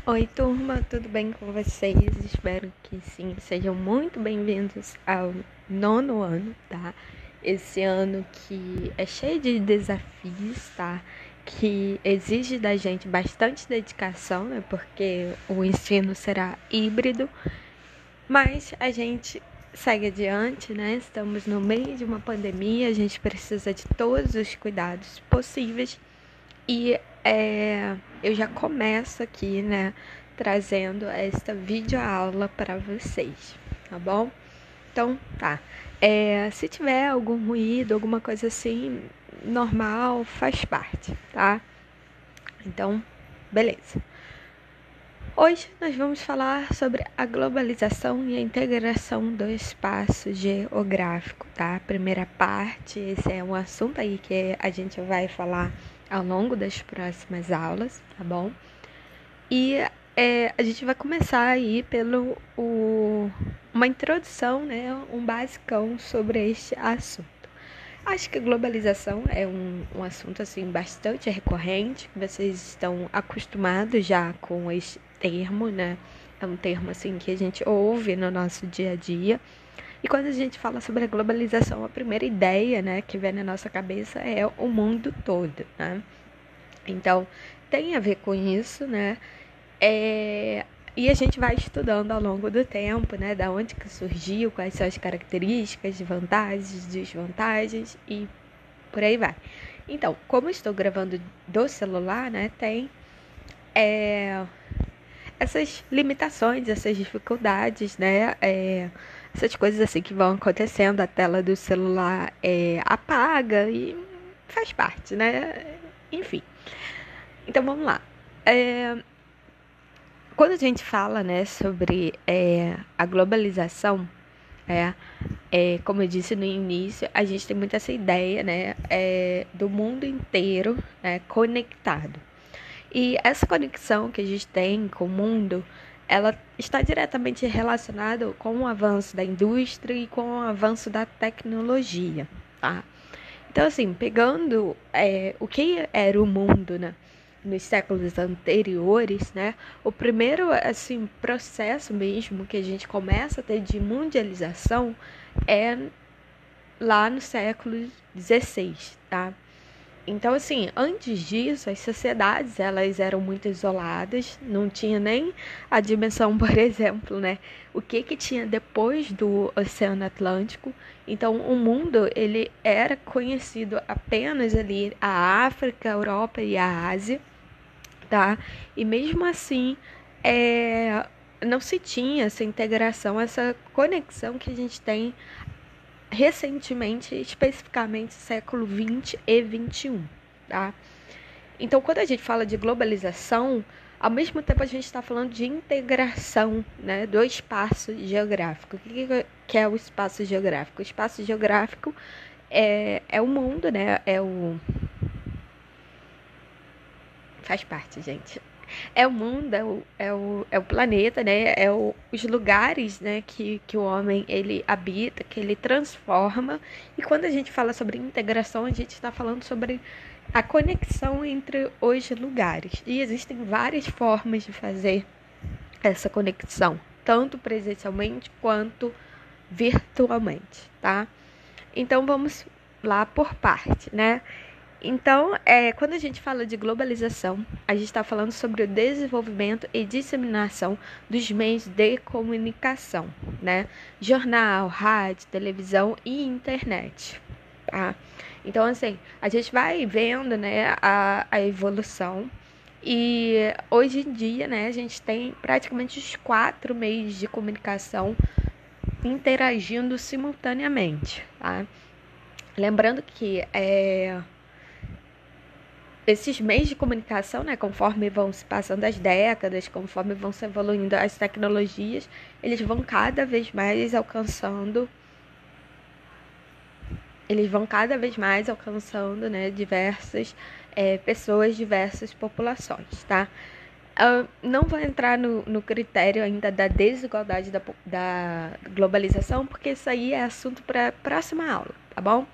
Oi, turma, tudo bem com vocês? Espero que sim. Sejam muito bem-vindos ao nono ano, tá? Esse ano que é cheio de desafios, tá? Que exige da gente bastante dedicação, né? Porque o ensino será híbrido, mas a gente segue adiante, né? Estamos no meio de uma pandemia, a gente precisa de todos os cuidados possíveis e eu já começo aqui, né, trazendo esta videoaula para vocês, tá bom? Então, tá. Se tiver algum ruído, alguma coisa assim, normal, faz parte, tá? Então, beleza. Hoje nós vamos falar sobre a globalização e a integração do espaço geográfico, tá? Primeira parte, esse é um assunto aí que a gente vai falar ao longo das próximas aulas, tá bom? E a gente vai começar aí uma introdução, né? Um basicão sobre este assunto. Acho que a globalização é um assunto assim bastante recorrente, que vocês estão acostumados já com esse termo, né? É um termo assim que a gente ouve no nosso dia a dia. E quando a gente fala sobre a globalização, a primeira ideia, né, que vem na nossa cabeça é o mundo todo, né? Então, tem a ver com isso, né? E a gente vai estudando ao longo do tempo, né? Da onde que surgiu, quais são as características, vantagens, desvantagens e por aí vai. Então, como eu estou gravando do celular, né? Tem essas limitações, essas dificuldades, né? Essas coisas assim que vão acontecendo, a tela do celular apaga e faz parte, né? Enfim. Então vamos lá. Quando a gente fala, né, sobre a globalização, como eu disse no início, a gente tem muito essa ideia, né, do mundo inteiro, né, conectado. E essa conexão que a gente tem com o mundo, ela está diretamente relacionada com o avanço da indústria e com o avanço da tecnologia, tá? Então, assim, pegando o que era o mundo, né, nos séculos anteriores, né, o primeiro, assim, processo mesmo que a gente começa a ter de mundialização é lá no século XVI, tá? Então, assim, antes disso, as sociedades, elas eram muito isoladas, não tinha nem a dimensão, por exemplo, né? O que tinha depois do Oceano Atlântico. Então, o mundo, ele era conhecido apenas ali a África, a Europa e a Ásia, tá? E mesmo assim, não se tinha essa integração, essa conexão que a gente tem recentemente, especificamente século XX e XXI, tá? Então, quando a gente fala de globalização, ao mesmo tempo a gente está falando de integração, né, do espaço geográfico. O que é o espaço geográfico? O espaço geográfico é o mundo, né? Faz parte, gente. É o mundo, é o planeta, né? Os lugares, né, que o homem ele habita, que ele transforma. E quando a gente fala sobre integração, a gente está falando sobre a conexão entre os lugares. E existem várias formas de fazer essa conexão, tanto presencialmente quanto virtualmente, tá? Então vamos lá por parte, né? Então, quando a gente fala de globalização, a gente está falando sobre o desenvolvimento e disseminação dos meios de comunicação, né? Jornal, rádio, televisão e internet, tá? Então, assim, a gente vai vendo, né, a evolução e hoje em dia, né, a gente tem praticamente os 4 meios de comunicação interagindo simultaneamente, tá? Lembrando que esses meios de comunicação, né, conforme vão se passando as décadas, conforme vão se evoluindo as tecnologias, eles vão cada vez mais alcançando, né, diversas pessoas, diversas populações, tá? Não vou entrar no critério ainda da desigualdade da globalização, porque isso aí é assunto para a próxima aula, tá bom?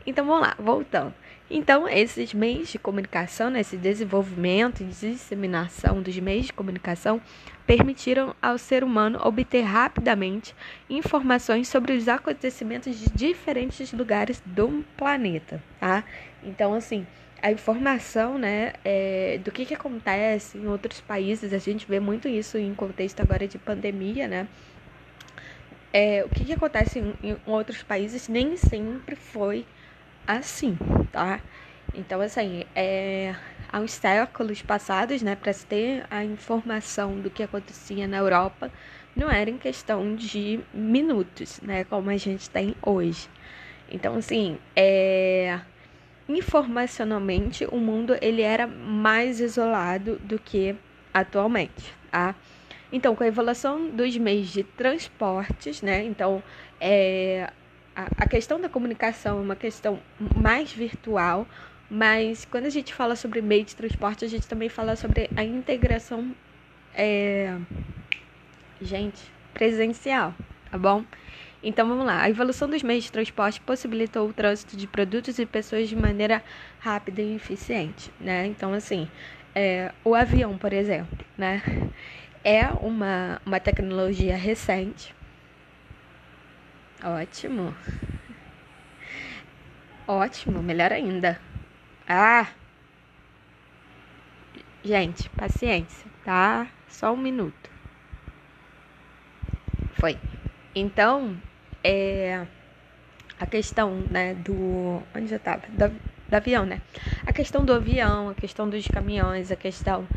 Então vamos lá, voltando. Então, esses meios de comunicação, né, esse desenvolvimento e disseminação dos meios de comunicação permitiram ao ser humano obter rapidamente informações sobre os acontecimentos de diferentes lugares do planeta, tá? Então, assim, a informação, né, do que acontece em outros países, a gente vê muito isso em contexto agora de pandemia, né? O que acontece em outros países nem sempre foi assim, tá? Então, assim, há uns séculos passados, né, para se ter a informação do que acontecia na Europa, não era em questão de minutos, né, como a gente tem hoje. Então, assim, informacionalmente, o mundo ele era mais isolado do que atualmente, tá? Então, com a evolução dos meios de transportes, né, então, a questão da comunicação é uma questão mais virtual, mas quando a gente fala sobre meio de transporte, a gente também fala sobre a integração, presencial, tá bom? Então vamos lá, a evolução dos meios de transporte possibilitou o trânsito de produtos e pessoas de maneira rápida e eficiente, né? Então assim, o avião, por exemplo, né? É uma tecnologia recente. Ótimo. Ótimo, melhor ainda. Gente, paciência, tá? Só um minuto. Foi. Então, a questão, né, onde eu tava? Do avião, né? A questão do avião, a questão dos caminhões, a questão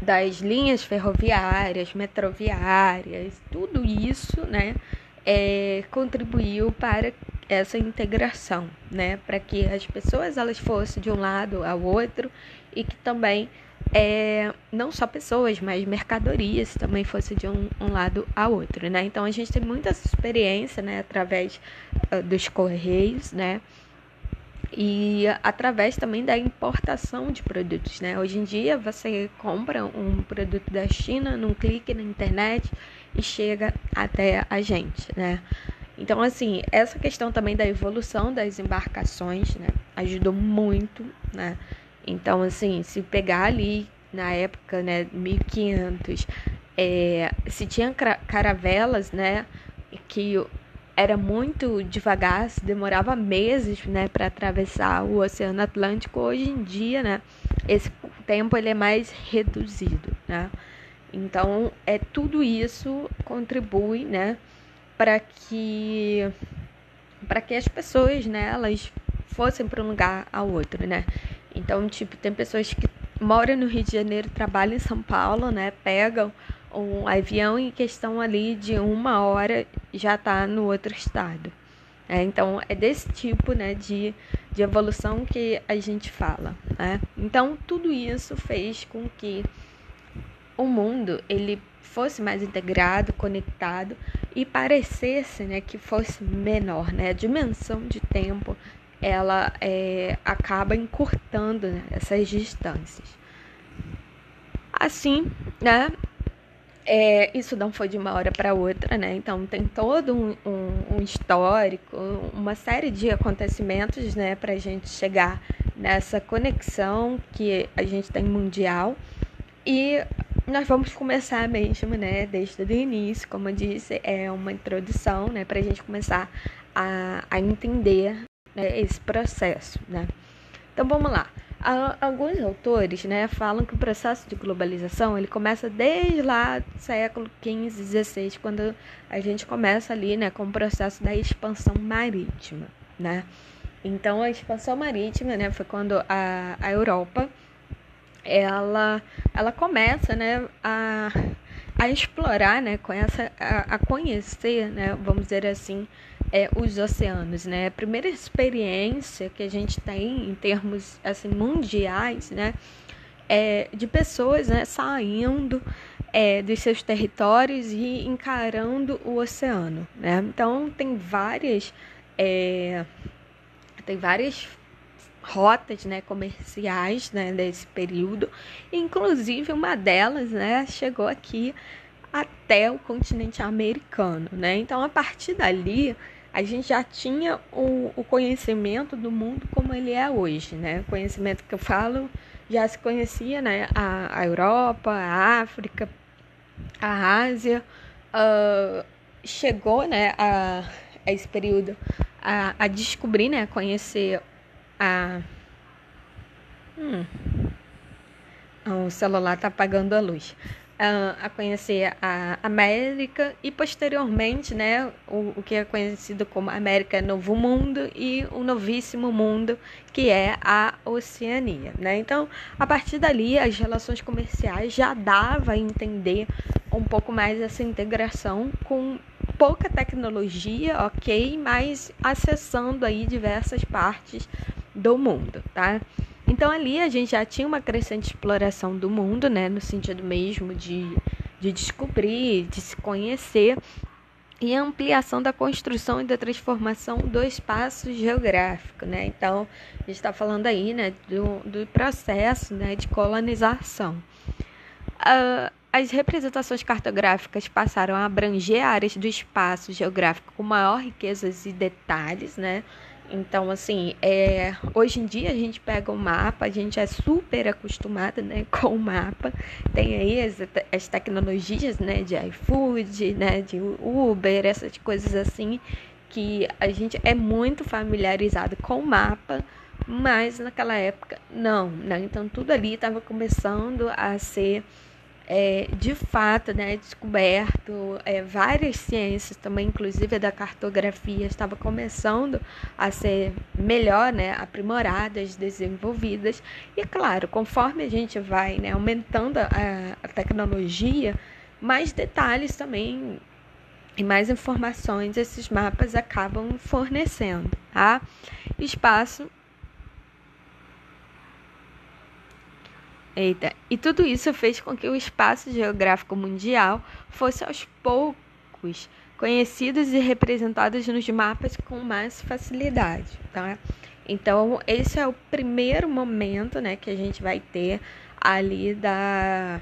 das linhas ferroviárias, metroviárias, tudo isso, né, contribuiu para essa integração, né, para que as pessoas elas fossem de um lado ao outro e que também não só pessoas, mas mercadorias também fossem de um lado ao outro, né? Então a gente tem muita experiência, né, através dos correios, né? E através também da importação de produtos, né? Hoje em dia você compra um produto da China num clique na internet e chega até a gente, né? Então, assim, essa questão também da evolução das embarcações, né, ajudou muito, né? Então, assim, se pegar ali na época, né, 1500, se tinha caravelas, né, que era muito devagar, demorava meses, né, para atravessar o Oceano Atlântico. Hoje em dia, né, esse tempo ele é mais reduzido, né? Então, tudo isso contribui, né, para que as pessoas, né, elas fossem para um lugar ao outro, né? Então, tipo, tem pessoas que moram no Rio de Janeiro, trabalham em São Paulo, né, pegam um avião em questão ali de 1 hora já está no outro estado. Então, é desse tipo, né, de evolução que a gente fala, né? Então, tudo isso fez com que o mundo ele fosse mais integrado, conectado e parecesse, né, que fosse menor, né? A dimensão de tempo ela acaba encurtando, né, essas distâncias. Assim, né? Isso não foi de uma hora para outra, né? Então tem todo um histórico, uma série de acontecimentos, né, para a gente chegar nessa conexão que a gente tem mundial. E nós vamos começar mesmo, né, desde o início, como eu disse, é uma introdução, né, para a gente começar a entender, né, esse processo, né? Então vamos lá. Alguns autores, né, falam que o processo de globalização ele começa desde lá do século XV, XVI, quando a gente começa ali, né, com o processo da expansão marítima, né? Então a expansão marítima, né, foi quando a Europa ela começa, né, a explorar, né, a conhecer, né, vamos dizer assim, os oceanos, né? A primeira experiência que a gente tem em termos assim mundiais, né, de pessoas, né, saindo dos seus territórios e encarando o oceano, né? Então tem várias rotas, né, comerciais, né, desse período. Inclusive uma delas, né, chegou aqui até o continente americano, né? Então a partir dali a gente já tinha o conhecimento do mundo como ele é hoje, né? O conhecimento que eu falo já se conhecia, né? A Europa, a África, a Ásia, chegou, né, a esse período a descobrir, né, a conhecer a... O celular tá apagando a luz. A conhecer a América e posteriormente, né, o que é conhecido como América Novo Mundo e o Novíssimo Mundo, que é a Oceania, né? Então, a partir dali, as relações comerciais já dava a entender um pouco mais essa integração com pouca tecnologia, ok, mas acessando aí diversas partes do mundo, tá? Então ali a gente já tinha uma crescente exploração do mundo, né, no sentido mesmo de descobrir, de se conhecer, e a ampliação da construção e da transformação do espaço geográfico, né? Então a gente está falando aí, né, do processo, né, de colonização. As representações cartográficas passaram a abranger áreas do espaço geográfico com maior riqueza e detalhes, né? Então, assim, hoje em dia a gente pega o mapa, a gente é super acostumado, né, com o mapa. Tem aí as tecnologias, né, de iFood, né, de Uber, essas coisas assim, que a gente é muito familiarizado com o mapa, mas naquela época não, né? Então, tudo ali estava começando a ser de fato, né, descoberto, várias ciências também, inclusive a da cartografia, estava começando a ser melhor, né, aprimoradas, desenvolvidas. E claro, conforme a gente vai, né, aumentando a tecnologia, mais detalhes também e mais informações esses mapas acabam fornecendo, tá? Espaço. E tudo isso fez com que o espaço geográfico mundial fosse aos poucos conhecidos e representados nos mapas com mais facilidade, tá? Então, esse é o primeiro momento, né, que a gente vai ter ali da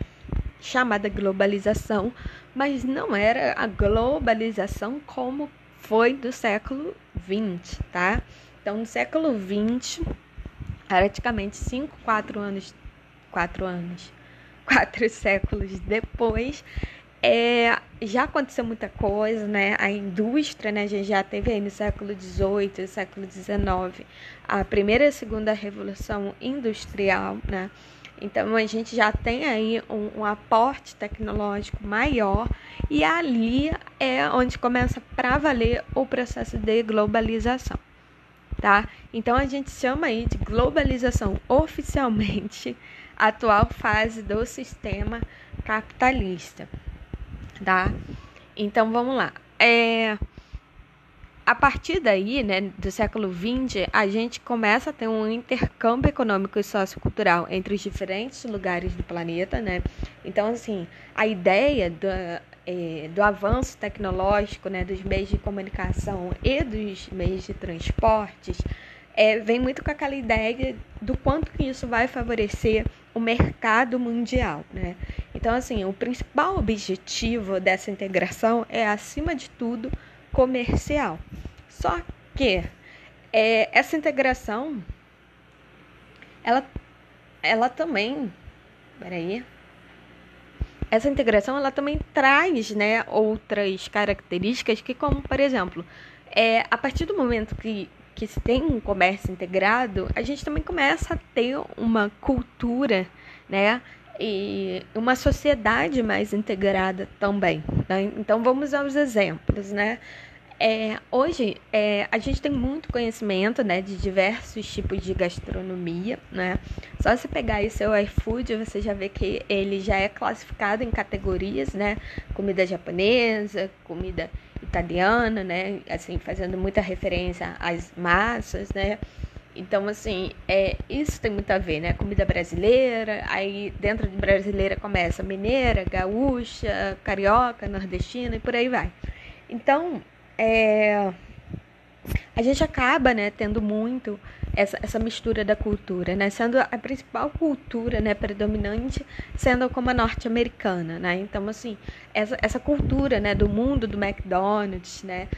chamada globalização, mas não era a globalização como foi do século XX, tá? Então, no século XX, praticamente 4 séculos depois, já aconteceu muita coisa, né? A indústria, né? A gente já teve aí no século XVIII, século XIX, a primeira e a segunda revolução industrial, né? Então, a gente já tem aí um aporte tecnológico maior e ali é onde começa para valer o processo de globalização, tá? Então, a gente chama aí de globalização oficialmente a atual fase do sistema capitalista, tá? Então, vamos lá. A partir daí, né, do século XX, a gente começa a ter um intercâmbio econômico e sociocultural entre os diferentes lugares do planeta, né? Então, assim, a ideia do avanço tecnológico, né, dos meios de comunicação e dos meios de transportes, vem muito com aquela ideia do quanto que isso vai favorecer o mercado mundial, né? Então, assim, o principal objetivo dessa integração é, acima de tudo, comercial. Só que essa integração, ela também, essa integração ela também traz, né, outras características que, como por exemplo, a partir do momento que se tem um comércio integrado, a gente também começa a ter uma cultura, né, e uma sociedade mais integrada também, né? Então vamos aos exemplos, né? Hoje a gente tem muito conhecimento, né, de diversos tipos de gastronomia, né? Só se pegar aí seu iFood, você já vê que ele já é classificado em categorias, né? Comida japonesa, comida italiana, né? Assim, fazendo muita referência às massas, né? Então, assim, isso tem muito a ver, né? Comida brasileira, aí dentro de brasileira começa mineira, gaúcha, carioca, nordestina e por aí vai. Então, a gente acaba, né, tendo muito essa mistura da cultura, né, sendo a principal cultura, né, predominante, sendo como a norte-americana, né, então, assim, essa cultura, né, do mundo do McDonald's, né,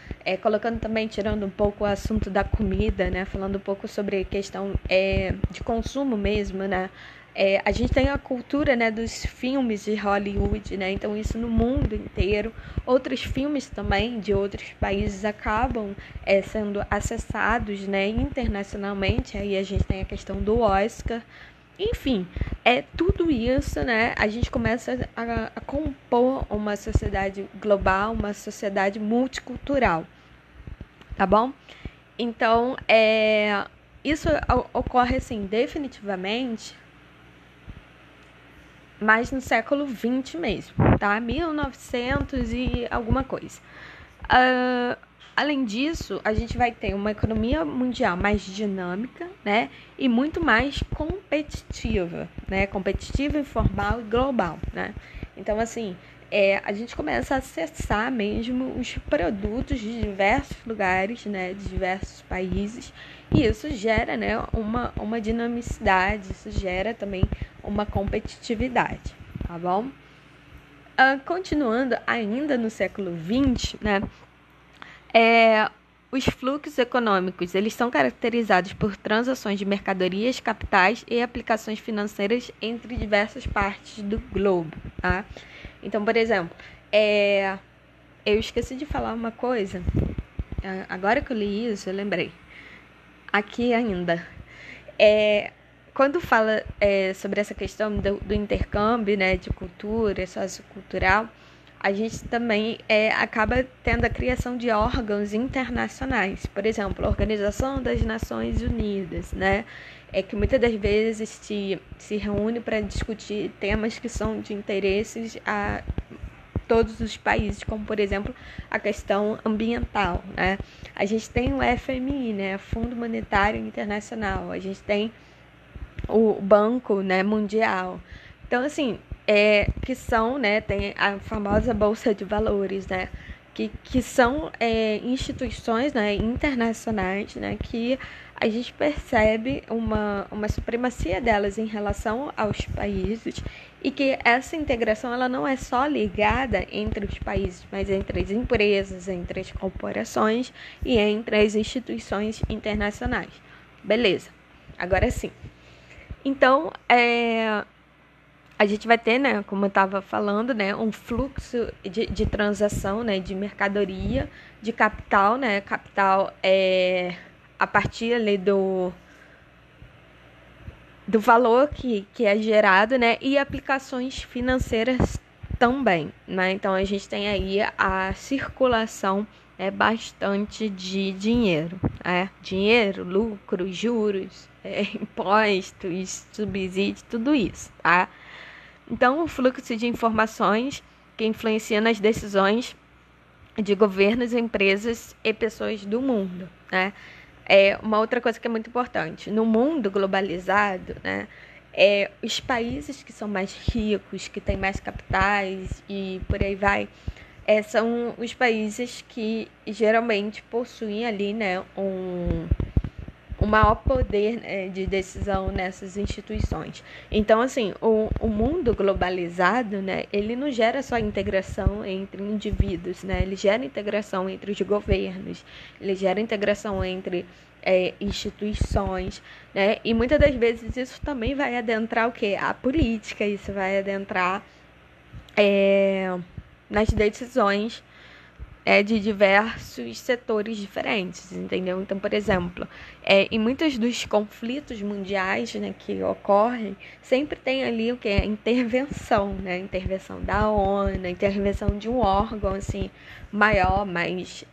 colocando também, tirando um pouco o assunto da comida, né, falando um pouco sobre questão de consumo mesmo, né, a gente tem a cultura, né, dos filmes de Hollywood, né, então isso no mundo inteiro. Outros filmes também de outros países acabam sendo acessados, né, internacionalmente. Aí a gente tem a questão do Oscar. Enfim, tudo isso, né, a gente começa a compor uma sociedade global, uma sociedade multicultural, tá bom? Então, isso ocorre, assim, definitivamente, mas no século XX mesmo, tá? 1900 e alguma coisa. Além disso, a gente vai ter uma economia mundial mais dinâmica, né? E muito mais competitiva, né? Competitiva, informal e global, né? Então, assim, a gente começa a acessar mesmo os produtos de diversos lugares, né? De diversos países. E isso gera, né, uma dinamicidade, isso gera também uma competitividade, tá bom? Continuando ainda no século XX, né, os fluxos econômicos, eles são caracterizados por transações de mercadorias, capitais e aplicações financeiras entre diversas partes do globo, tá? Então, por exemplo, eu esqueci de falar uma coisa, agora que eu li isso, eu lembrei. Aqui ainda, quando fala sobre essa questão do intercâmbio, né, de cultura, sociocultural, a gente também acaba tendo a criação de órgãos internacionais. Por exemplo, a Organização das Nações Unidas, né, que muitas das vezes se reúne para discutir temas que são de interesses a todos os países, como, por exemplo, a questão ambiental, né? A gente tem o FMI, né, Fundo Monetário Internacional, a gente tem o Banco, né, Mundial. Então, assim, que são, né, tem a famosa Bolsa de Valores, né, que são instituições, né, internacionais, né, que a gente percebe uma supremacia delas em relação aos países e que essa integração ela não é só ligada entre os países, mas entre as empresas, entre as corporações e entre as instituições internacionais. Beleza, agora sim. Então, a gente vai ter, né, como eu estava falando, né, um fluxo de transação, né, de mercadoria, de capital, né, capital a partir ali do valor que é gerado, né, e aplicações financeiras também, né, então a gente tem aí a circulação bastante de dinheiro, dinheiro, lucro, juros, impostos, subsídios, tudo isso, tá? Então, o fluxo de informações que influencia nas decisões de governos, empresas e pessoas do mundo, né? Uma outra coisa que é muito importante, no mundo globalizado, né, os países que são mais ricos, que têm mais capitais e por aí vai, são os países que geralmente possuem ali, né, um maior poder de decisão nessas instituições. Então, assim, o mundo globalizado, né, ele não gera só integração entre indivíduos, né, ele gera integração entre os governos, ele gera integração entre instituições, né, e muitas das vezes isso também vai adentrar o quê? A política, isso vai adentrar nas decisões de diversos setores diferentes, entendeu? Então, por exemplo, em muitos dos conflitos mundiais, né, que ocorrem, sempre tem ali o que? A intervenção, né? A intervenção da ONU, a intervenção de um órgão assim, maior, mais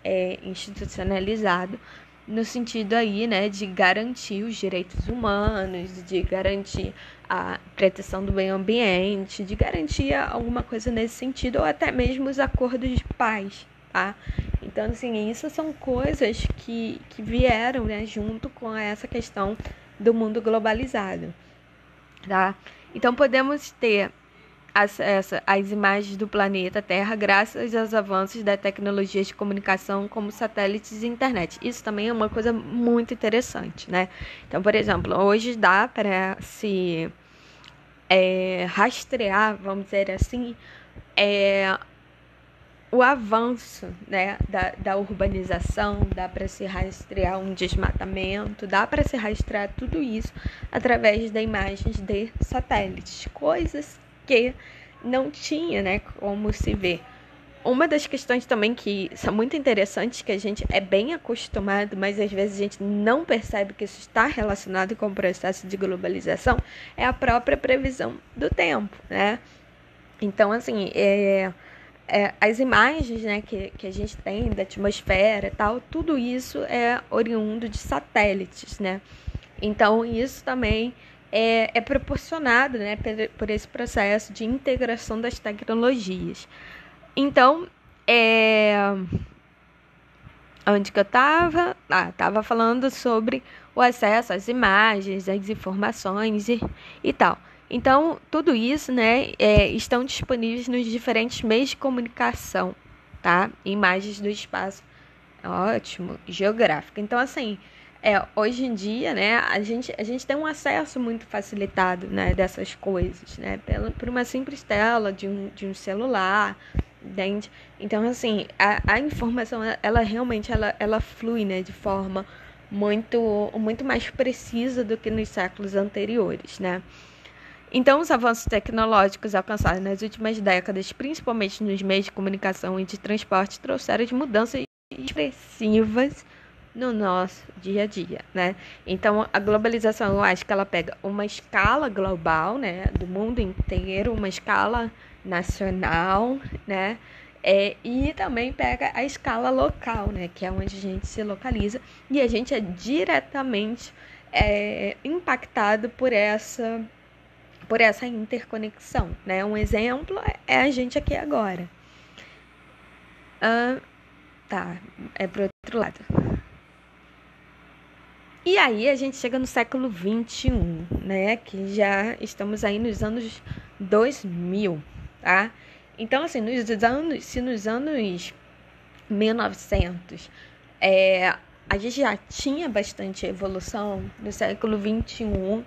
institucionalizado, no sentido aí, né, de garantir os direitos humanos, de garantir a proteção do meio ambiente, de garantir alguma coisa nesse sentido, ou até mesmo os acordos de paz. Tá? Então, assim, isso são coisas que vieram, né, junto com essa questão do mundo globalizado, tá? Então, podemos ter acesso às imagens do planeta Terra graças aos avanços da tecnologia de comunicação como satélites e internet. Isso também é uma coisa muito interessante, né? Então, por exemplo, hoje dá para se rastrear, vamos dizer assim, o avanço, né, da urbanização, dá para se rastrear um desmatamento, dá para se rastrear tudo isso através de imagens de satélites, coisas que não tinha, né, como se ver. Uma das questões também que são muito interessantes, que a gente é bem acostumado, mas às vezes a gente não percebe que isso está relacionado com o processo de globalização, é a própria previsão do tempo, né? Então, assim, as imagens, né, que a gente tem da atmosfera e tal, tudo isso é oriundo de satélites, né? Então, isso também é proporcionado, né, por esse processo de integração das tecnologias. Então, onde que eu estava? Estava falando sobre o acesso às imagens, às informações e tal. Então, tudo isso, né, estão disponíveis nos diferentes meios de comunicação, tá? Imagens do espaço, ótimo, geográfico. Então, assim, hoje em dia, né, a gente tem um acesso muito facilitado, né, dessas coisas, né, por uma simples tela de um celular, entende? Então, assim, a informação, ela realmente ela flui, né, de forma muito mais precisa do que nos séculos anteriores, né? Então, os avanços tecnológicos alcançados nas últimas décadas, principalmente nos meios de comunicação e de transporte, trouxeram mudanças expressivas no nosso dia a dia, né? Então, a globalização, eu acho que ela pega uma escala global, né, do mundo inteiro, uma escala nacional, né? E também pega a escala local, né, que é onde a gente se localiza, e a gente é diretamente impactado por essa interconexão, né? Um exemplo é a gente aqui agora. É pro outro lado. E aí a gente chega no século XXI, né? Que já estamos aí nos anos 2000, tá? Então, assim, nos anos 1900, a gente já tinha bastante evolução, no século XXI,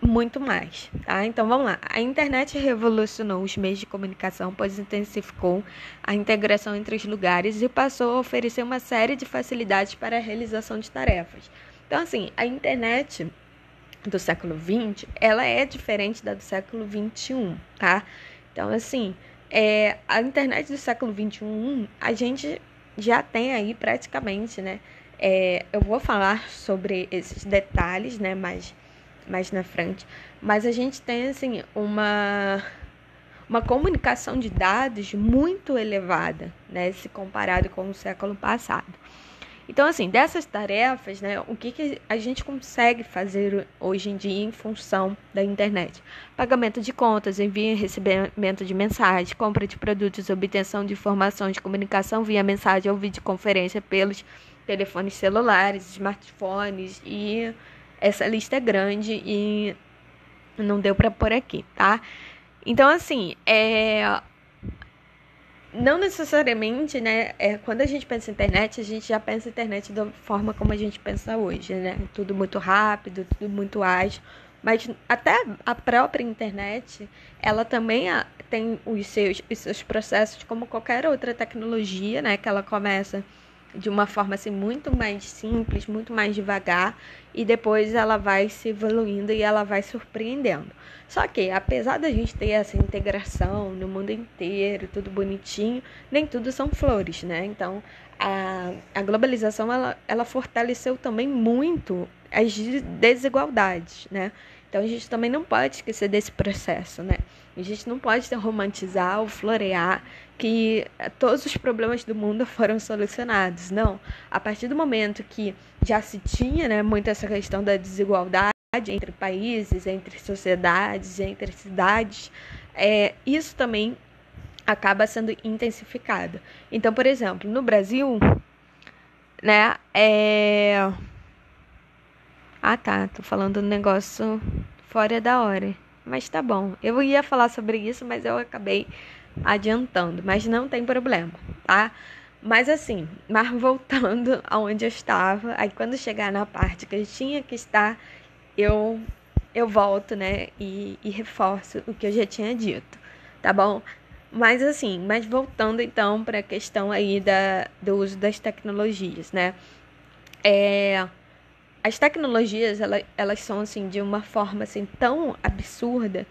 muito mais, tá? Então, vamos lá. A internet revolucionou os meios de comunicação, pois intensificou a integração entre os lugares e passou a oferecer uma série de facilidades para a realização de tarefas. Então, assim, a internet do século XX, ela é diferente da do século XXI, tá? Então, assim, a internet do século XXI, a gente já tem aí praticamente, né? Eu vou falar sobre esses detalhes, né? Mais na frente, mas a gente tem, assim, uma comunicação de dados muito elevada, né? Se comparado com o século passado. Então, assim, dessas tarefas, né, o que a gente consegue fazer hoje em dia em função da internet? Pagamento de contas, envio e recebimento de mensagens, compra de produtos, obtenção de informações, comunicação via mensagem ou videoconferência pelos telefones celulares, smartphones, e essa lista é grande e não deu para pôr aqui, tá? Então, assim, não necessariamente, né, quando a gente pensa em internet, a gente já pensa em internet da forma como a gente pensa hoje, né? Tudo muito rápido, tudo muito ágil. Mas até a própria internet, ela também tem os seus processos como qualquer outra tecnologia, né? Que ela começa de uma forma assim muito mais simples, muito mais devagar, e depois ela vai se evoluindo e ela vai surpreendendo. Só que, apesar da gente ter essa integração no mundo inteiro, tudo bonitinho, nem tudo são flores, né? Então, a globalização, ela fortaleceu também muito as desigualdades, né? Então, a gente também não pode esquecer desse processo, né? A gente não pode romantizar ou florear que todos os problemas do mundo foram solucionados. Não. A partir do momento que já se tinha, né, muito essa questão da desigualdade entre países, entre sociedades, entre cidades, isso também acaba sendo intensificado. Então, por exemplo, no Brasil, né, tô falando um negócio fora da hora. mas tá bom. Eu ia falar sobre isso, mas eu acabei adiantando, mas não tem problema, tá? Mas assim, mas voltando aonde eu estava, aí quando chegar na parte que eu tinha que estar, eu volto, né, e reforço o que eu já tinha dito, tá bom? Mas assim, mas voltando então para a questão aí do uso das tecnologias, né? As tecnologias, elas são assim de uma forma assim tão absurda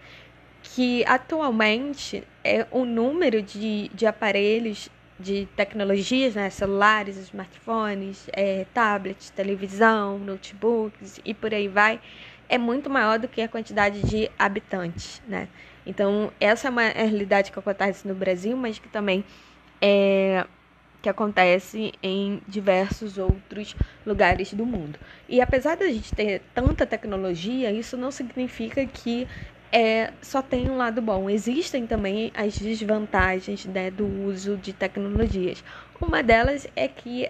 que atualmente o número de aparelhos de tecnologias, né, celulares, smartphones, tablets, televisão, notebooks e por aí vai, é muito maior do que a quantidade de habitantes, né? Então, essa é uma realidade que acontece no Brasil, mas que também é que acontece em diversos outros lugares do mundo. E apesar da gente ter tanta tecnologia, isso não significa que só tem um lado bom. Existem também as desvantagens, né, do uso de tecnologias. Uma delas é que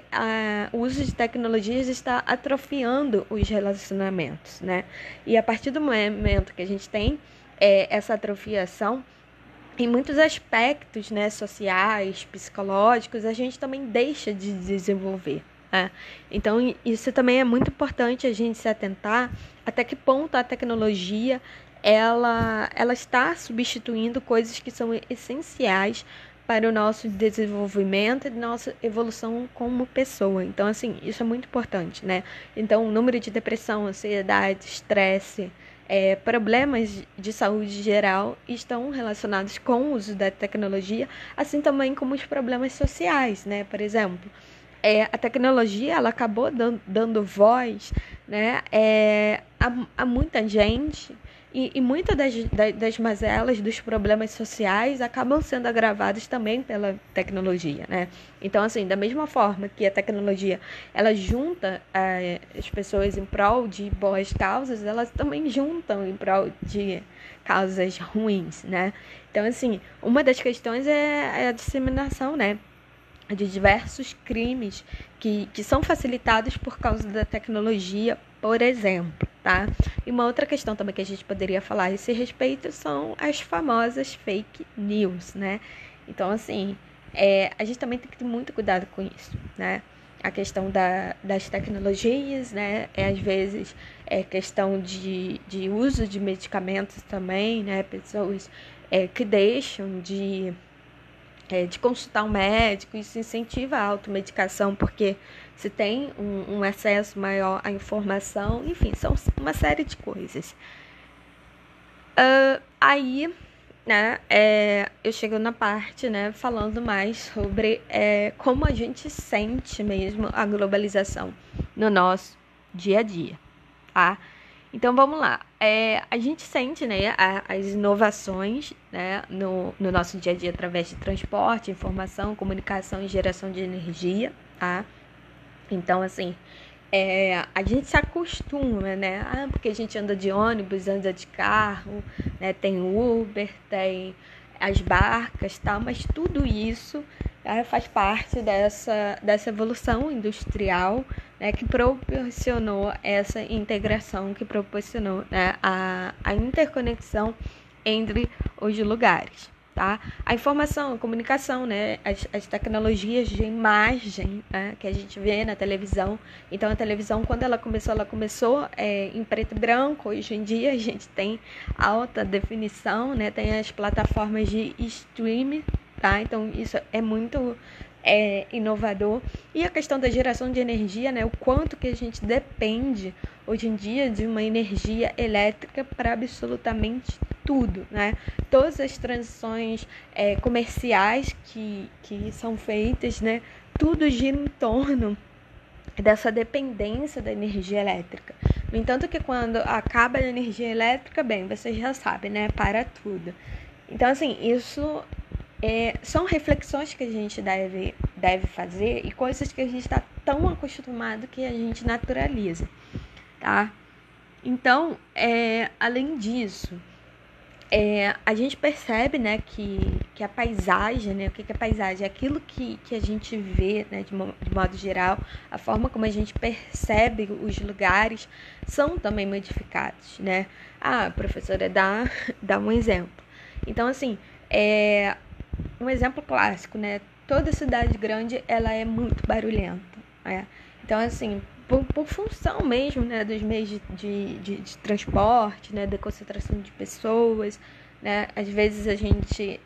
o uso de tecnologias está atrofiando os relacionamentos, né? E a partir do momento que a gente tem essa atrofiação, em muitos aspectos, né, sociais, psicológicos, a gente também deixa de desenvolver, né? Então, isso também é muito importante a gente se atentar até que ponto a tecnologia ela está substituindo coisas que são essenciais para o nosso desenvolvimento e nossa evolução como pessoa. Então, assim, isso é muito importante, né? Então, o número de depressão, ansiedade, estresse, problemas de saúde geral estão relacionados com o uso da tecnologia, assim também como os problemas sociais, né? Por exemplo, a tecnologia ela acabou dando voz, né, a muita gente e muitas das mazelas dos problemas sociais acabam sendo agravados também pela tecnologia, né? Então, assim, da mesma forma que a tecnologia ela junta as pessoas em prol de boas causas, elas também juntam em prol de causas ruins, né? Então, assim, uma das questões é a disseminação, né, de diversos crimes que são facilitados por causa da tecnologia, por exemplo, tá? E uma outra questão também que a gente poderia falar a esse respeito são as famosas fake news, né? Então, assim, a gente também tem que ter muito cuidado com isso, né? A questão das tecnologias, né? Às vezes questão de uso de medicamentos também, né? Pessoas que deixam de consultar um médico, isso incentiva a automedicação, porque se tem um acesso maior à informação, enfim, são uma série de coisas. Aí, né, eu chego na parte, né, falando mais sobre como a gente sente mesmo a globalização no nosso dia a dia, tá? Então vamos lá. A gente sente, né, as inovações, né, no nosso dia a dia através de transporte, informação, comunicação e geração de energia, tá? Então, assim, a gente se acostuma, né? Porque a gente anda de ônibus, anda de carro, né? Tem Uber, tem as barcas, tal, mas tudo isso faz parte dessa evolução industrial, né, que proporcionou essa integração, que proporcionou, né, a interconexão entre os lugares. Tá? A informação, a comunicação, né? As tecnologias de imagem, né, que a gente vê na televisão. Então, a televisão, quando ela começou em preto e branco. Hoje em dia, a gente tem alta definição, né? Tem as plataformas de streaming, tá? Então, isso é muito inovador. E a questão da geração de energia, né? O quanto que a gente depende, hoje em dia, de uma energia elétrica para absolutamente tudo, né? Todas as transições comerciais que são feitas, né? Tudo gira em torno dessa dependência da energia elétrica. No entanto, que quando acaba a energia elétrica, bem, vocês já sabem, né? Para tudo. Então, assim, isso são reflexões que a gente deve fazer e coisas que a gente está tão acostumado que a gente naturaliza, tá? Então, além disso, a gente percebe, né, que a paisagem, né, o que é paisagem? É aquilo que a gente vê, né, de modo geral, a forma como a gente percebe os lugares são também modificados, né? Ah, professora, dá um exemplo. Então, assim, um exemplo clássico, né? Toda cidade grande, ela é muito barulhenta, né? Então, assim, por função mesmo, né, dos meios de transporte, né, da concentração de pessoas, né, às vezes a gente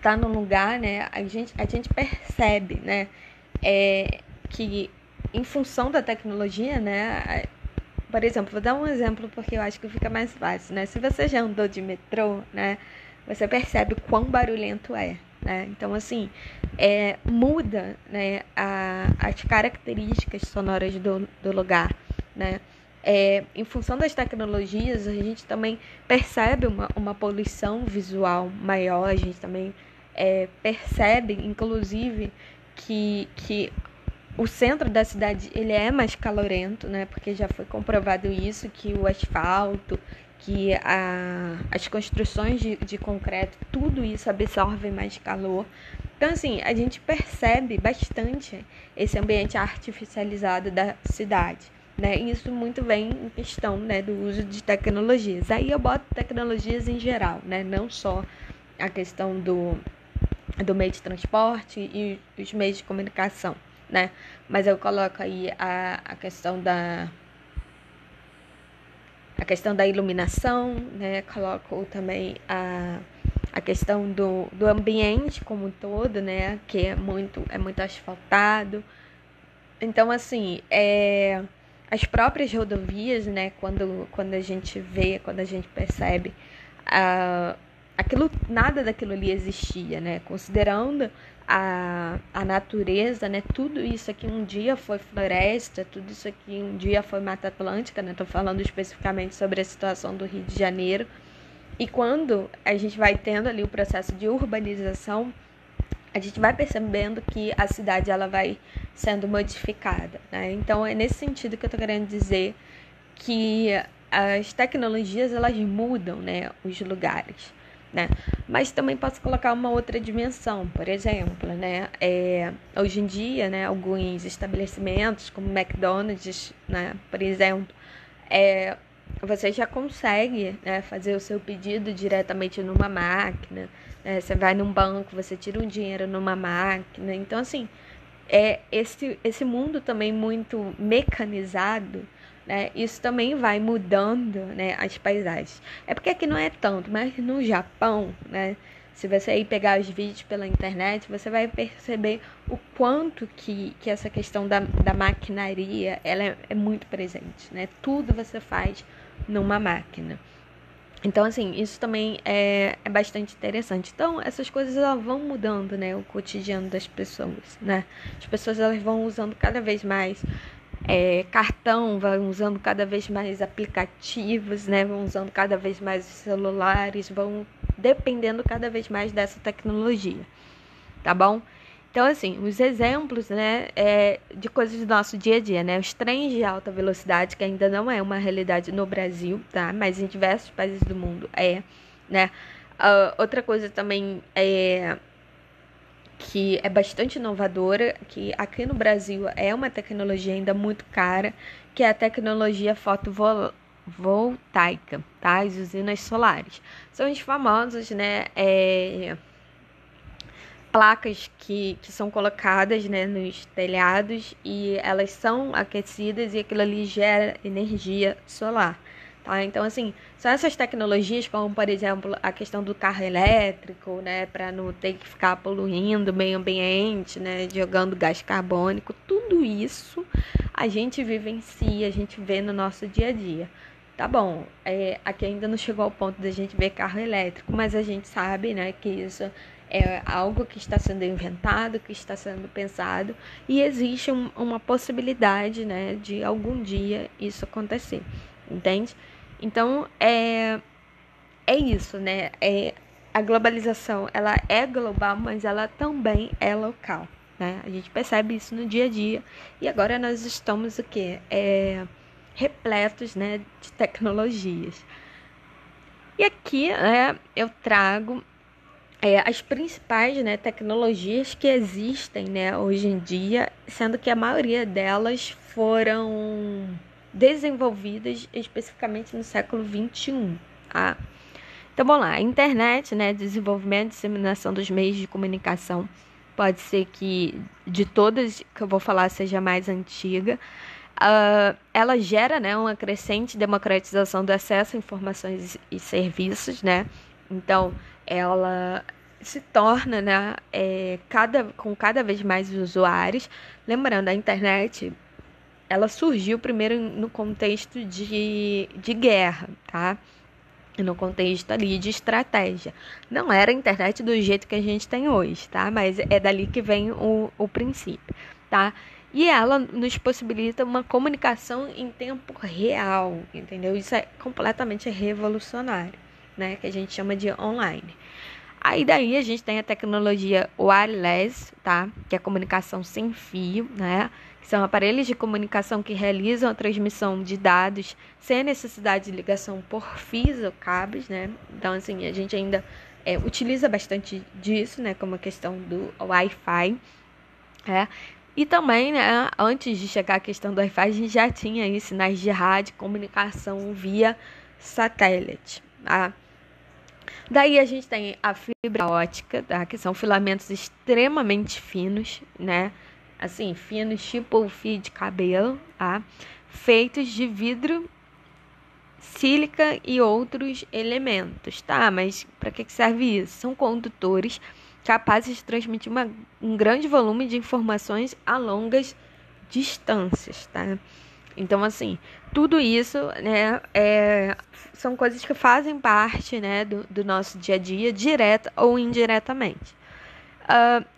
tá num lugar, né, a gente percebe, né, que em função da tecnologia, né, por exemplo, vou dar um exemplo porque eu acho que fica mais fácil, né, se você já andou de metrô, né, você percebe quão barulhento é, né? Então, assim, muda, né, as características sonoras do lugar, né? Em função das tecnologias, a gente também percebe uma poluição visual maior, a gente também percebe, inclusive, que o centro da cidade ele é mais calorento, né? Porque já foi comprovado isso, que o asfalto, que as construções de concreto, tudo isso absorve mais calor. Então, assim, a gente percebe bastante esse ambiente artificializado da cidade, né? E isso muito vem em questão, né, do uso de tecnologias. Aí eu boto tecnologias em geral, né? Não só a questão do meio de transporte e os meios de comunicação, né? Mas eu coloco aí a questão da iluminação, né? Coloco também a questão do ambiente como um todo, né? Que é muito asfaltado. Então, assim, as próprias rodovias, né? Quando a gente vê, quando a gente percebe, nada daquilo ali existia, né? Considerando a natureza, né? Tudo isso aqui um dia foi floresta, tudo isso aqui um dia foi Mata Atlântica, né? Tô falando especificamente sobre a situação do Rio de Janeiro. E quando a gente vai tendo ali o processo de urbanização, a gente vai percebendo que a cidade ela vai sendo modificada, né? Então é nesse sentido que eu tô querendo dizer que as tecnologias elas mudam, né, os lugares, né? Mas também posso colocar uma outra dimensão, por exemplo, né? Hoje em dia, né, alguns estabelecimentos como McDonald's, né, por exemplo, você já consegue, né, fazer o seu pedido diretamente numa máquina, né? Você vai num banco, você tira um dinheiro numa máquina. Então, assim, esse mundo também muito mecanizado, né? Isso também vai mudando, né, as paisagens. É porque aqui não é tanto, mas no Japão, né? Se você aí pegar os vídeos pela internet, você vai perceber o quanto que essa questão da maquinaria ela é muito presente, né? Tudo você faz numa máquina. Então, assim, isso também é bastante interessante. Então, essas coisas elas vão mudando, né, o cotidiano das pessoas, né? As pessoas elas vão usando cada vez mais cartão, vão usando cada vez mais aplicativos, né? Vão usando cada vez mais os celulares, vão dependendo cada vez mais dessa tecnologia, tá bom? Então, assim, os exemplos, né, de coisas do nosso dia a dia, né? Os trens de alta velocidade, que ainda não é uma realidade no Brasil, tá? Mas em diversos países do mundo né? Outra coisa também que é bastante inovadora, que aqui no Brasil é uma tecnologia ainda muito cara, que é a tecnologia fotovoltaica, tá? As usinas solares. São os famosos, né, placas que são colocadas, né, nos telhados e elas são aquecidas e aquilo ali gera energia solar, tá? Então, assim, são essas tecnologias como, por exemplo, a questão do carro elétrico, né, para não ter que ficar poluindo o meio ambiente, né, jogando gás carbônico, tudo isso a gente vivencia, a gente vê no nosso dia a dia. Tá bom, aqui ainda não chegou ao ponto da gente ver carro elétrico, mas a gente sabe, né, que isso é algo que está sendo inventado, que está sendo pensado e existe uma possibilidade, né, de algum dia isso acontecer, entende? Então, é isso, né? A globalização, ela é global, mas ela também é local, né? A gente percebe isso no dia a dia e agora nós estamos o quê? Repletos, né, de tecnologias. E aqui, eu trago as principais, né, tecnologias que existem, né, hoje em dia, sendo que a maioria delas foram desenvolvidas especificamente no século XXI. Tá? Então, vamos lá. A internet, né, desenvolvimento e disseminação dos meios de comunicação, pode ser que de todas que eu vou falar seja a mais antiga. Ela gera, né, uma crescente democratização do acesso a informações e serviços, né? Então, ela se torna, né, com cada vez mais usuários. Lembrando, a internet, ela surgiu primeiro no contexto de guerra, tá? No contexto ali de estratégia. Não era a internet do jeito que a gente tem hoje, tá? Mas é dali que vem o princípio, tá? E ela nos possibilita uma comunicação em tempo real, entendeu? Isso é completamente revolucionário, né? Que a gente chama de online. Aí daí a gente tem a tecnologia wireless, tá? Que é a comunicação sem fio, né? Que são aparelhos de comunicação que realizam a transmissão de dados sem a necessidade de ligação por fios ou cabos, né? Então, assim, a gente ainda utiliza bastante disso, né? Como a questão do Wi-Fi, E também, né, antes de chegar a questão do Wi-Fi, a gente já tinha aí sinais de rádio, comunicação via satélite, tá? Daí a gente tem a fibra ótica, tá? Que são filamentos extremamente finos, né? Assim, finos tipo o fio de cabelo, tá? Feitos de vidro, sílica e outros elementos, tá? Mas para que serve isso? São condutores capazes de transmitir um grande volume de informações a longas distâncias, tá? Então, assim, tudo isso, né, são coisas que fazem parte, né, do nosso dia a dia, direta ou indiretamente.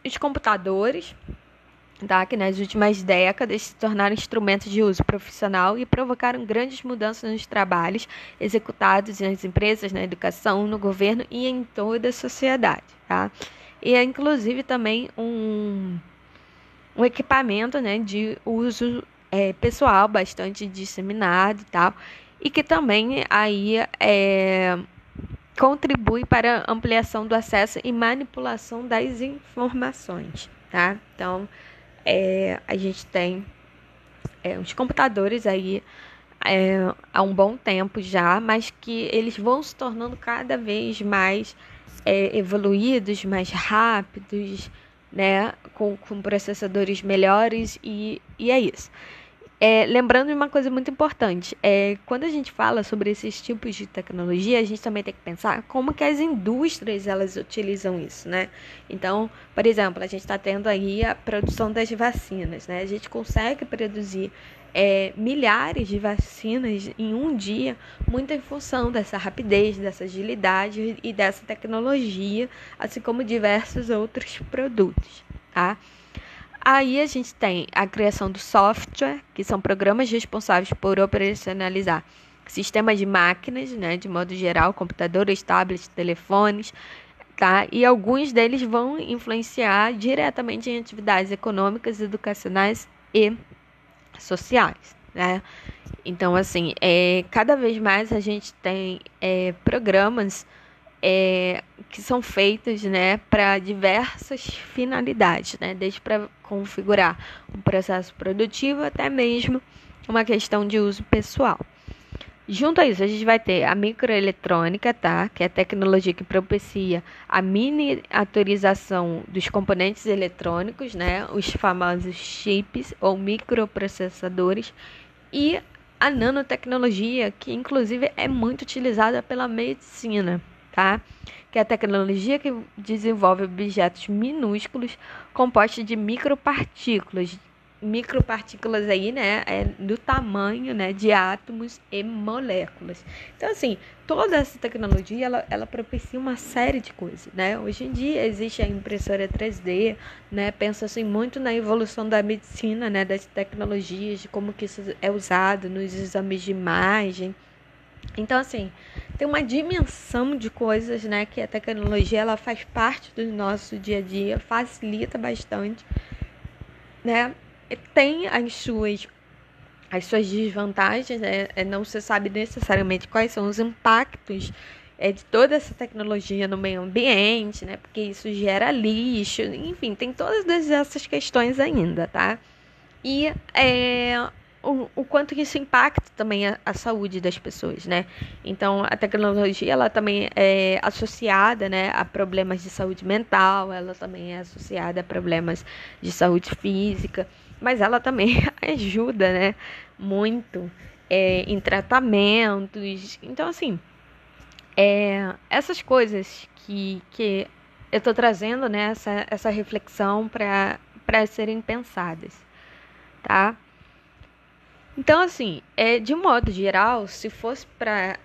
Os computadores, tá, que nas últimas décadas se tornaram instrumentos de uso profissional e provocaram grandes mudanças nos trabalhos executados nas empresas, na educação, no governo e em toda a sociedade, tá? E é, inclusive, também um equipamento, né, de uso pessoal bastante disseminado e tal, e que também aí contribui para a ampliação do acesso e manipulação das informações, tá? Então, a gente tem os computadores aí há um bom tempo já, mas que eles vão se tornando cada vez mais evoluídos, mais rápidos, né, com processadores melhores e é isso. Lembrando de uma coisa muito importante, quando a gente fala sobre esses tipos de tecnologia, a gente também tem que pensar como que as indústrias elas utilizam isso, né? Então, por exemplo, a gente está tendo aí a produção das vacinas, né? A gente consegue produzir milhares de vacinas em um dia, muito em função dessa rapidez, dessa agilidade e dessa tecnologia, assim como diversos outros produtos, tá? Aí a gente tem a criação do software, que são programas responsáveis por operacionalizar sistemas de máquinas, né, de modo geral, computadores, tablets, telefones, tá? E alguns deles vão influenciar diretamente em atividades econômicas, educacionais e sociais, né? Então, assim, cada vez mais a gente tem programas que são feitos, né, para diversas finalidades, né, desde para configurar um processo produtivo até mesmo uma questão de uso pessoal. Junto a isso, a gente vai ter a microeletrônica, tá? Que é a tecnologia que propicia a miniaturização dos componentes eletrônicos, né? Os famosos chips ou microprocessadores. E a nanotecnologia, que inclusive é muito utilizada pela medicina, tá? Que é a tecnologia que desenvolve objetos minúsculos compostos de micropartículas. Micropartículas aí, né, do tamanho, né, de átomos e moléculas. Então, assim, toda essa tecnologia, ela propicia uma série de coisas, né? Hoje em dia existe a impressora 3D, né? Pensa assim muito na evolução da medicina, né, das tecnologias, de como que isso é usado nos exames de imagem. Então, assim, tem uma dimensão de coisas, né, que a tecnologia ela faz parte do nosso dia a dia, facilita bastante, né? Tem as suas desvantagens, né? Não se sabe necessariamente quais são os impactos de toda essa tecnologia no meio ambiente, né? Porque isso gera lixo, enfim, tem todas essas questões ainda, tá? E o quanto que isso impacta também a saúde das pessoas, né? Então, a tecnologia, ela também é associada, né, a problemas de saúde mental, ela também é associada a problemas de saúde física, mas ela também ajuda, né, muito em tratamentos. Então, assim, essas coisas que eu tô trazendo, né, essa reflexão para serem pensadas, tá? Então, assim, de modo geral, se fosse para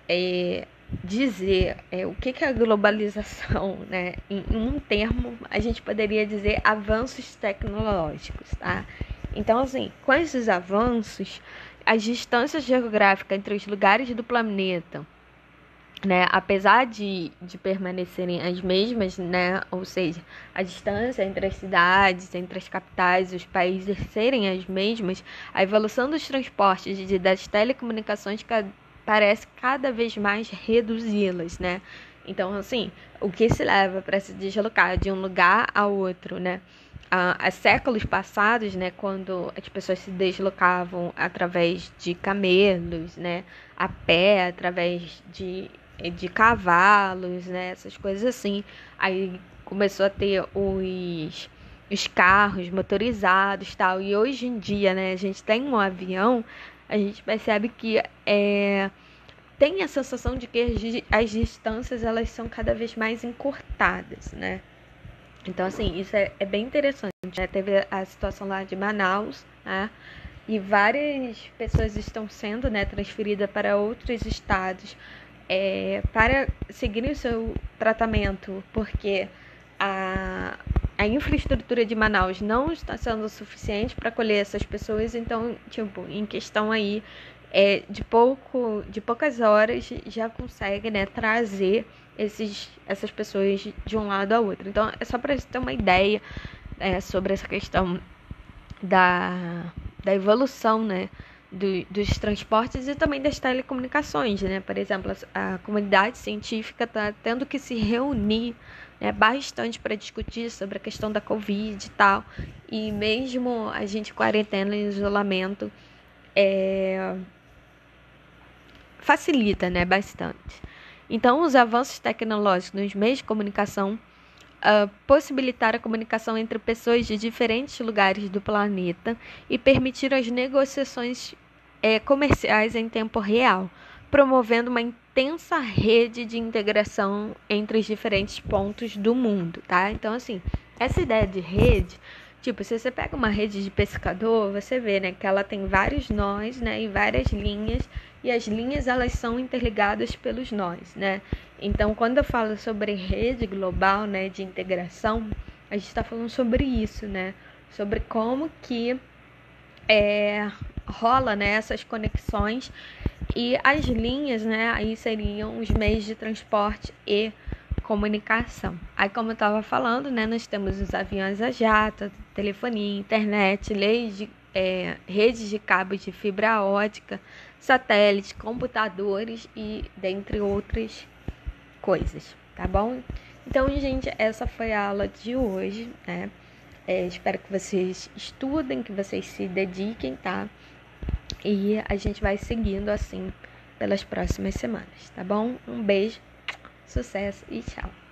dizer o que é a globalização, né, em um termo, a gente poderia dizer avanços tecnológicos, tá? Então, assim, com esses avanços, as distâncias geográficas entre os lugares do planeta, né, apesar de permanecerem as mesmas, né, ou seja, a distância entre as cidades, entre as capitais e os países serem as mesmas, a evolução dos transportes e das telecomunicações parece cada vez mais reduzi-las, né? Então, assim, o que se leva para se deslocar de um lugar a outro, né? Há séculos passados, né, quando as pessoas se deslocavam através de camelos, né, a pé, através de cavalos, né, essas coisas assim. Aí começou a ter os carros motorizados, tal. E hoje em dia, né, a gente tem um avião, a gente percebe que tem a sensação de que as distâncias elas são cada vez mais encurtadas, né? Então, assim, isso é bem interessante, né? Teve a situação lá de Manaus, né? E várias pessoas estão sendo, né, transferidas para outros estados para seguirem o seu tratamento, porque a infraestrutura de Manaus não está sendo suficiente para acolher essas pessoas. Então, tipo, em questão aí de poucas horas já consegue, né, trazer essas pessoas de um lado ao outro. Então, é só para você ter uma ideia sobre essa questão da evolução, né, dos transportes e também das telecomunicações, né? Por exemplo, a comunidade científica está tendo que se reunir, né, bastante para discutir sobre a questão da Covid e tal. E mesmo a gente quarentena em isolamento facilita, né, bastante. Então, os avanços tecnológicos nos meios de comunicação possibilitar a comunicação entre pessoas de diferentes lugares do planeta e permitir as negociações comerciais em tempo real, promovendo uma intensa rede de integração entre os diferentes pontos do mundo, tá? Então, assim, essa ideia de rede, tipo, se você pega uma rede de pescador, você vê, né, que ela tem vários nós, né, e várias linhas, e as linhas elas são interligadas pelos nós, né? Então, quando eu falo sobre rede global, né, de integração, a gente está falando sobre isso, né? Sobre como que rola, né, essas conexões e as linhas, né, aí seriam os meios de transporte e comunicação. Aí, como eu estava falando, né, nós temos os aviões a jato, telefonia, internet, redes de cabos de fibra ótica, satélites, computadores e dentre outras coisas, tá bom? Então, gente, essa foi a aula de hoje, né? Espero que vocês estudem, que vocês se dediquem, tá? E a gente vai seguindo assim pelas próximas semanas, tá bom? Um beijo, sucesso e tchau!